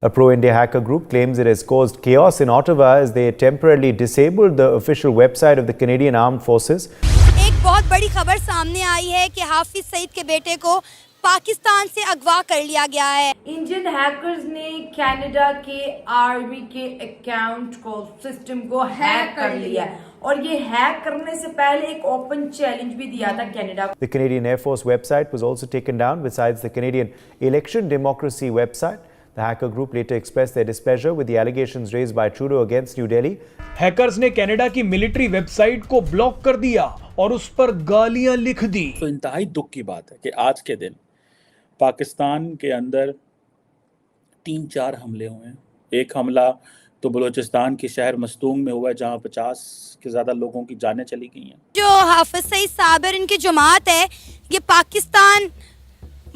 A pro-India hacker group claims it has caused chaos in Ottawa as they temporarily disabled the official website of the Canadian Armed Forces. एक बहुत बड़ी खबर सामने आई है कि हाफिज सईद के बेटे को पाकिस्तान से अगवा कर लिया गया है। इंडियन हैकर्स ने कनाडा के आर्मी के अकाउंट को सिस्टम को हैक कर लिया और ये हैक करने से पहले एक ओपन चैलेंज भी दिया था कनाडा को। The Canadian Air Force website was also taken down besides the Canadian Election Democracy website. The hacker group later expressed their displeasure with the allegations raised by Trudeau against New Delhi. Hackers ने Canada की military website को block कर दिया और उस पर गालियां लिख दी। तो इंतहाई दुख की बात है कि आज के दिन पाकिस्तान के अंदर 3-4 हमले हुए हैं। एक हमला तो बलूचिस्तान के शहर मस्तूंग में हुआ है जहां 50 के ज्यादा लोगों की जानें चली गई हैं। जो हाफिज सईद साहब और इनकी जमात है, ये पाकिस्तान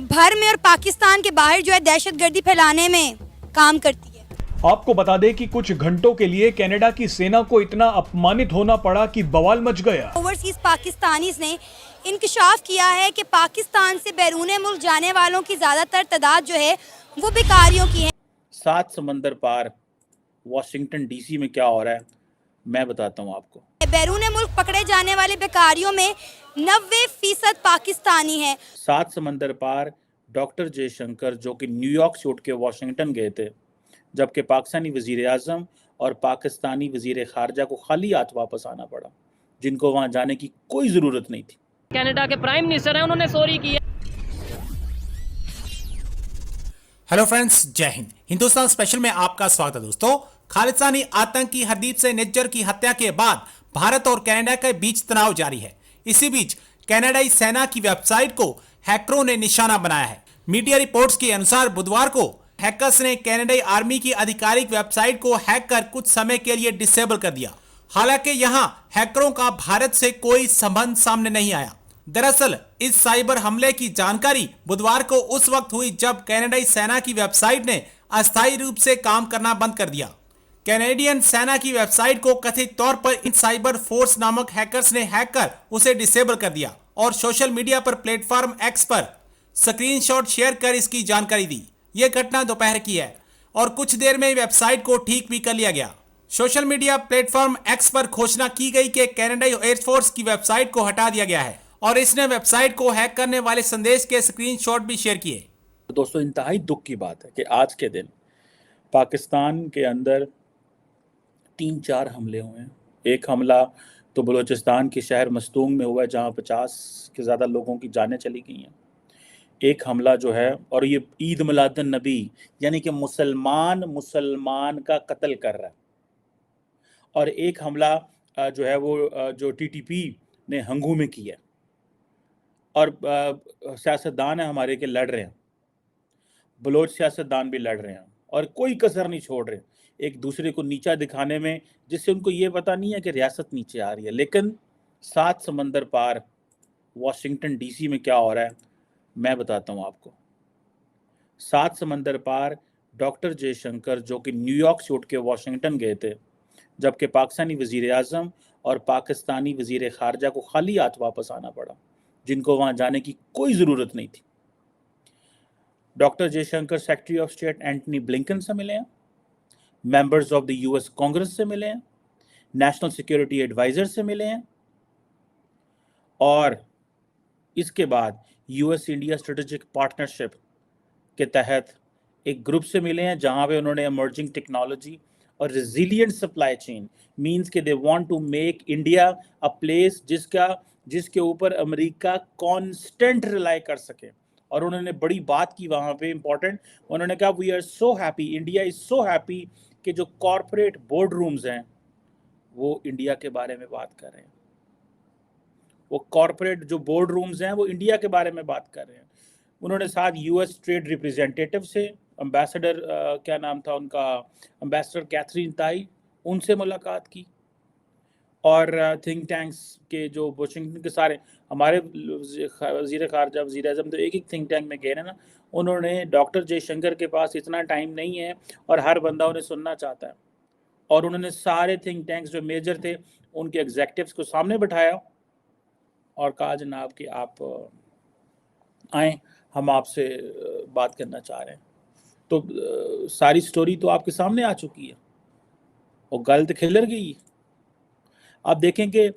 भर में और पाकिस्तान के बाहर जो है दहशतगर्दी फैलाने में काम करती है। आपको बता दें कि कुछ घंटों के लिए कनाडा की सेना को इतना अपमानित होना पड़ा कि बवाल मच गया। ओवरसीज पाकिस्तानीज ने इंकशाफ किया है कि पाकिस्तान से बैरून मुल्क जाने वालों की ज्यादातर तादाद जो है वो बेकारियों की है। 7 समंदर पार वाशिंगटन डीसी में क्या हो रहा है मैं बताता हूँ आपको। बैरून मुल्क पकड़े जाने वाले बेकारियों में 90% पाकिस्तानी है। 7 समंदर पार डॉक्टर जयशंकर जो कि न्यूयॉर्क से उठ के वाशिंगटन गए थे, जबकि पाकिस्तानी वजीर आजम और पाकिस्तानी वजीर खारजा को खाली हाथ वापस आना पड़ा, जिनको वहां जाने की कोई जरूरत नहीं थी। कनाडा के प्राइम मिनिस्टर हैं, उन्होंने सॉरी की है। हेलो फ्रेंड्स, जय हिंद। हिंदुस्तान स्पेशल में आपका स्वागत है दोस्तों। खालिस्तानी आतंकी हरदीप सिंह निज्जर की हत्या के बाद भारत और कनाडा के बीच तनाव जारी है। इसी बीच कनाडाई सेना की वेबसाइट को हैकरों ने निशाना बनाया है। मीडिया रिपोर्ट्स के अनुसार बुधवार को हैकर्स ने कनाडाई आर्मी की आधिकारिक वेबसाइट को हैक कर कुछ समय के लिए डिसेबल कर दिया। हालांकि यहां हैकरों का भारत से कोई संबंध सामने नहीं आया। दरअसल इस साइबर हमले की जानकारी बुधवार को उस वक्त हुई जब कनाडाई सेना की वेबसाइट ने अस्थायी रूप से काम करना बंद कर दिया। कैनेडियन सेना की वेबसाइट को कथित तौर पर इन साइबर फोर्स नामक हैकर्स ने हैक कर उसे डिसेबल कर दिया और सोशल मीडिया पर प्लेटफॉर्म एक्स पर स्क्रीनशॉट शेयर कर इसकी जानकारी दी। यह घटना दोपहर की है और कुछ देर में वेबसाइट को ठीक भी कर लिया गया। सोशल मीडिया प्लेटफॉर्म एक्स पर घोषणा की गई कि कनाडाई एयरफोर्स की वेबसाइट को हटा दिया गया है और इसने वेबसाइट को हैक करने वाले संदेश के स्क्रीनशॉट भी शेयर किए। दोस्तों इंतहाई दुख की बात है कि आज के दिन पाकिस्तान के अंदर 3-4 हमले हुए हैं। एक हमला तो बलूचिस्तान के शहर मस्तूंग में हुआ है जहां 50 के ज़्यादा लोगों की जानें चली गई हैं। एक हमला जो है, और ये ईद मिलादुन नबी यानी कि मुसलमान का कत्ल कर रहा है, और एक हमला जो है वो जो टीटीपी ने हंगू में किया और सियासतदान है हमारे के लड़ रहे हैं, बलोच सियासतदान भी लड़ रहे हैं और कोई कसर नहीं छोड़ रहे एक दूसरे को नीचा दिखाने में, जिससे उनको ये पता नहीं है कि रियासत नीचे आ रही है। लेकिन 7 समंदर पार वाशिंगटन डीसी में क्या हो रहा है मैं बताता हूँ आपको। 7 समंदर पार डॉक्टर जयशंकर जो कि न्यूयॉर्क से उठ के वाशिंगटन गए थे, जबकि पाकिस्तानी वजीर आजम और पाकिस्तानी वजीर खारजा को खाली हाथ वापस आना पड़ा, जिनको वहाँ जाने की कोई ज़रूरत नहीं थी। Doctor Jaishankar secretary of state Antony Blinken से मिले हैं, members of the US Congress से मिले हैं, नेशनल सिक्योरिटी एडवाइजर से मिले हैं और इसके बाद यूएस इंडिया स्ट्रेटेजिक पार्टनरशिप के तहत एक ग्रुप से मिले हैं जहां पे उन्होंने इमर्जिंग टेक्नोलॉजी और रेजिलिएंट सप्लाई चेन मींस के they want to make India a place जिसके ऊपर अमेरिका कांस्टेंट रिलाई कर सके। और उन्होंने बड़ी बात की वहाँ पे इम्पोर्टेंट, उन्होंने कहा we are so happy, India is so happy कि जो कॉरपोरेट बोर्ड रूम्स हैं वो इंडिया के बारे में बात कर रहे हैं। वो कॉरपोरेट जो बोर्ड रूम्स हैं वो इंडिया के बारे में बात कर रहे हैं। उन्होंने साथ यूएस ट्रेड रिप्रेजेंटेटिव से एम्बेसडर क्या नाम था उनका, एम्बेसडर कैथरीन ताई, उनसे मुलाकात की और थिंक टैंक्स के जो वाशिंगटन के सारे हमारे वज़ीर खारजा वज़ीर आज़म तो एक थिंक टैंक में गए ना, उन्होंने डॉक्टर जयशंकर के पास इतना टाइम नहीं है और हर बंदा उन्हें सुनना चाहता है, और उन्होंने सारे थिंक टैंक्स जो मेजर थे उनके एग्जेक्टिव्स को सामने बिठाया और कहा जनाब कि आप आएँ, हम आपसे बात करना चाह रहे हैं। तो सारी स्टोरी तो आपके सामने आ चुकी है और गलत खिलर गई है। आप देखें कि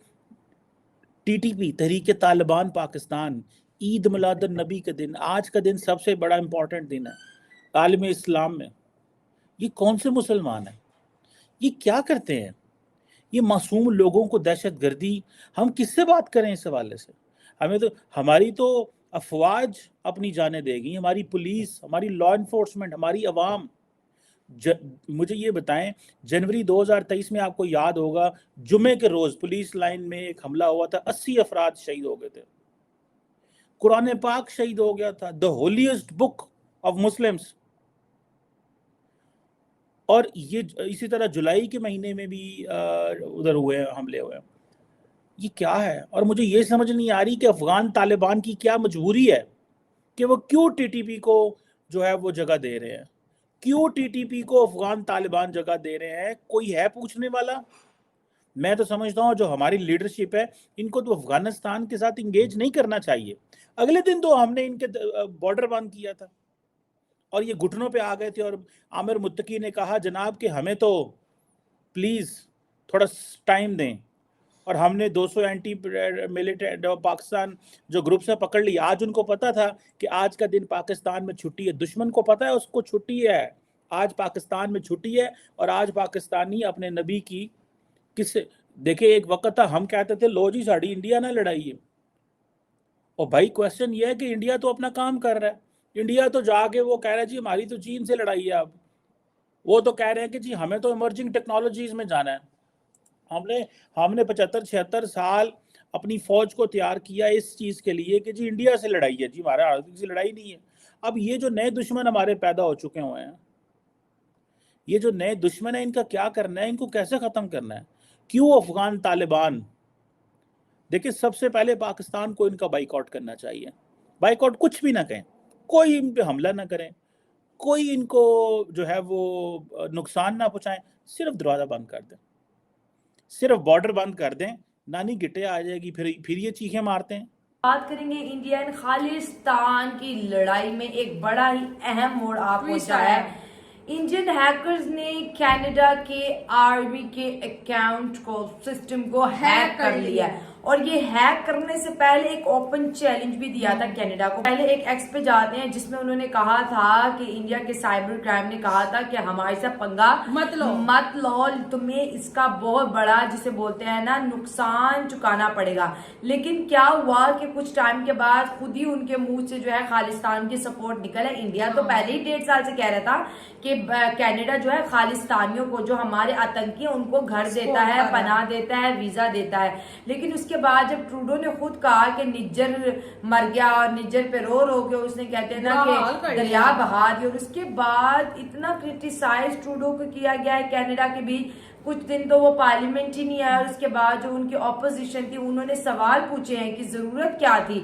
टीटीपी तहरीक तालिबान पाकिस्तान ईद मिलाद नबी के दिन, आज का दिन सबसे बड़ा इंपॉर्टेंट दिन है आलम इस्लाम में। ये कौन से मुसलमान हैं? ये क्या करते हैं? ये मासूम लोगों को दहशत गर्दी, हम किससे बात करें इस हवाले से? हमारी तो अफवाज अपनी जाने देगी, हमारी पुलिस, हमारी लॉ इन्फोर्समेंट, हमारी अवाम। मुझे ये बताएं, जनवरी 2023 में आपको याद होगा जुमे के रोज पुलिस लाइन में एक हमला हुआ था, 80 अफराद शहीद हो गए थे। कुरान पाक शहीद हो गया था, the holiest book of Muslims. और ये इसी तरह जुलाई के महीने में भी उधर हुए हमले हुए। ये क्या है? और मुझे ये समझ नहीं आ रही कि अफगान तालिबान की क्या मजबूरी है कि वो क्यों टीटीपी को जो है वो जगह दे रहे हैं? क्यों टीटीपी को अफगान तालिबान जगह दे रहे हैं? कोई है पूछने वाला? मैं तो समझता हूँ जो हमारी लीडरशिप है, इनको तो अफगानिस्तान के साथ इंगेज नहीं करना चाहिए। अगले दिन तो हमने इनके बॉर्डर बंद किया था और ये घुटनों पे आ गए थे और आमिर मुत्तकी ने कहा जनाब कि हमें तो प्लीज़ थोड़ा टाइम दें, और हमने 200 एंटी मिलिटेंट पाकिस्तान जो ग्रुप से पकड़ ली। आज उनको पता था कि आज का दिन पाकिस्तान में छुट्टी है, दुश्मन को पता है उसको छुट्टी है, आज पाकिस्तान में छुट्टी है और आज पाकिस्तानी अपने नबी की किससे देखे। एक वक्त था हम कहते थे लो जी साड़ी इंडिया ना लड़ाई है, और भाई क्वेश्चन ये है कि इंडिया तो अपना काम कर रहा है। इंडिया तो जाके वो कह रहा है जी हमारी तो चीन से लड़ाई है। अब वो तो कह रहे हैं कि जी हमें तो इमर्जिंग टेक्नोलॉजीज में जाना है। हमने 75-76 साल अपनी फौज को तैयार किया इस चीज़ के लिए कि जी इंडिया से लड़ाई है, जी हमारा आर्थिक से लड़ाई नहीं है। अब ये जो नए दुश्मन हमारे पैदा हो चुके हुए हैं, ये जो नए दुश्मन है, इनका क्या करना है? इनको कैसे ख़त्म करना है? क्यों अफगान तालिबान? देखिए, सबसे पहले पाकिस्तान को इनका बाइकआउट करना चाहिए। बाइकआउट कुछ भी ना कहें, कोई इन पे हमला ना करें, कोई इनको जो है वो नुकसान ना पहुँचाएं, सिर्फ दरवाज़ा बंद कर दें, सिर्फ बॉर्डर बंद कर दें। नानी गिटे आ जाएगी, फिर ये चीखें मारते हैं। बात करेंगे इंडिया एंड खालिस्तान की लड़ाई में एक बड़ा ही अहम मोड़ आ पहुंचा है। इंडियन हैकर्स ने कनाडा के आर्मी के अकाउंट को, सिस्टम को हैक कर लिया है, और ये हैक करने से पहले एक ओपन चैलेंज भी दिया था कनाडा को। पहले एक एक्स पे जाते हैं जिसमें उन्होंने कहा था कि इंडिया के साइबर क्राइम ने कहा था कि हमारे से पंगा मत लो, तुम्हें इसका बहुत बड़ा, जिसे बोलते हैं ना, नुकसान चुकाना पड़ेगा। लेकिन क्या हुआ कि कुछ टाइम के बाद खुद ही उनके मुंह से जो है खालिस्तान की सपोर्ट निकल है। इंडिया तो पहले ही 1.5 साल से कह रहा था कि कनाडा जो है खालिस्तानियों को, जो हमारे आतंकी है, उनको घर देता है, पनाह देता है, वीजा देता है। लेकिन उसके बाद जब ट्रूडो ने खुद कहा कि निज्जर मर गया और निज्जर पे रो के उसने, कहते हैं ना, कि दरिया बहा दिया, और उसके बाद इतना क्रिटिसाइज ट्रूडो को किया गया है कनाडा के बीच। कुछ दिन तो वो पार्लियामेंट ही नहीं आया, और उसके बाद जो उनकी ऑपोजिशन थी उन्होंने सवाल पूछे हैं कि जरूरत क्या थी।